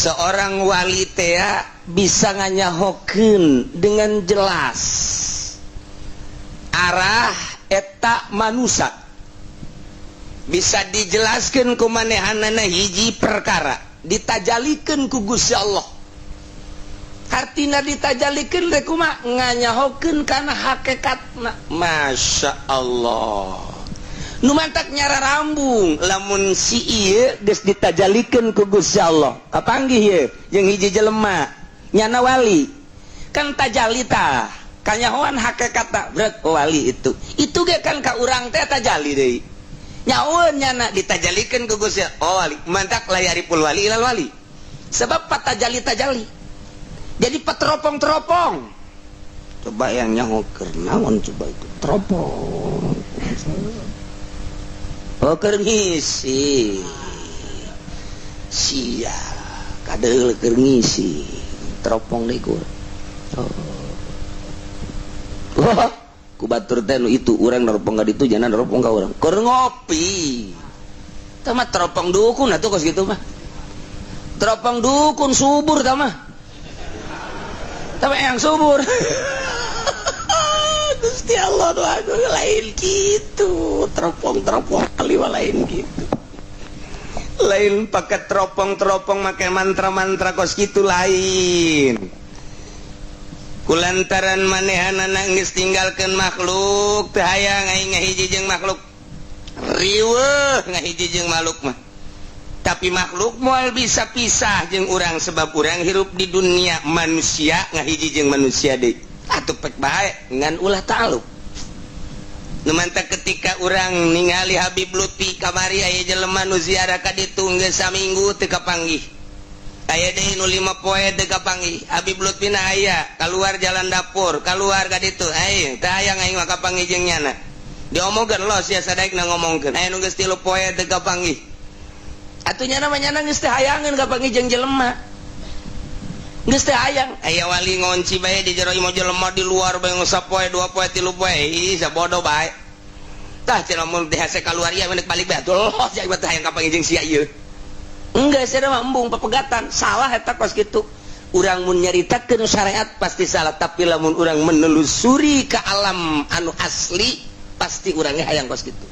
seorang wali tea bisa nganyahokeun dengan jelas arah eta manusia, bisa dijelaskan ku manehanana hiji perkara ditajalikeun ku Gusti Allah. Artina ditajalikeun teh kumaha nganyahokeun kana hakikatna. Masya Allah. Nu mantak nyara rambung lamun si ieu geus ditajalikeun ku Gusti Allah. Kapanggih ye jeung hiji jelema nyana wali. Kan tajalli tah kanyahoan hakikatna berat wali itu. Itu ge kan ka urang teh tajalli deui. Nyaeun nyana ditajalikeun ku Gusti Allah. Oh wali mantak layaripul wali ilal wali. Sebab patajalli-tajalli. Jadi pateropong-teropong. Coba yang nyahokeun naon coba itu teropong. Oh keur ngisi sia kadeul keur ngisi teropong deui ku. Oh ku batur teh nu itu urang neropong ka ditu jangan neropong ka urang keur ngopi tah mah teropong dukun atuh kos kitu mah teropong dukun subur tah mah yang subur. Gusti Allah doaku lain gitu, teropong-teropong kaliwa lain gitu. Lain pakai teropong-teropong make mantra-mantra kos gitu lain. Kulantaran manehanana geus tinggalkeun makhluk, teu hayang aing ngahiji jeung makhluk. Riweuh ngahiji jeung makhluk mah. Tapi makhluk moal bisa pisah jeung urang sebab urang hirup di dunia manusia ngahiji jeung manusia deui. Atuh pek bae ngan ulah ta'aluk. Nu mantap ketika urang ningali Habib Lutfi kamari aya jelema nu ziarah ka ditu geus saminggu teu kapanggih. Aya deui nu 5 poe teu kapanggih. Habib Lutfi na aya keluar jalan dapur, keluar ka ditu. Aing teu hayang aing mah kapanggih jeung nyana. Diomongkeun los ya sadaekna ngomongkeun. Aya nu geus 3 poe teu kapanggih. Atuh nyana mah nyana geus teu hayangeun kapanggih jeung jelema. Geus teh hayang aya wali ngonci bae di jero imah jelema di luar bae sapoe 2 poe 3 poe ih sabodo bae tah cenah mun teh hese kaluar ieu menek balik bae tuh jang teh hayang kapanggih jeung sia ieu enggeus cenah mah embung papegatan salah eta kos kitu urang mun nyaritakeun syariat pasti salah tapi lamun urang menelusuri ka alam anu asli pasti urang hayang kos kitu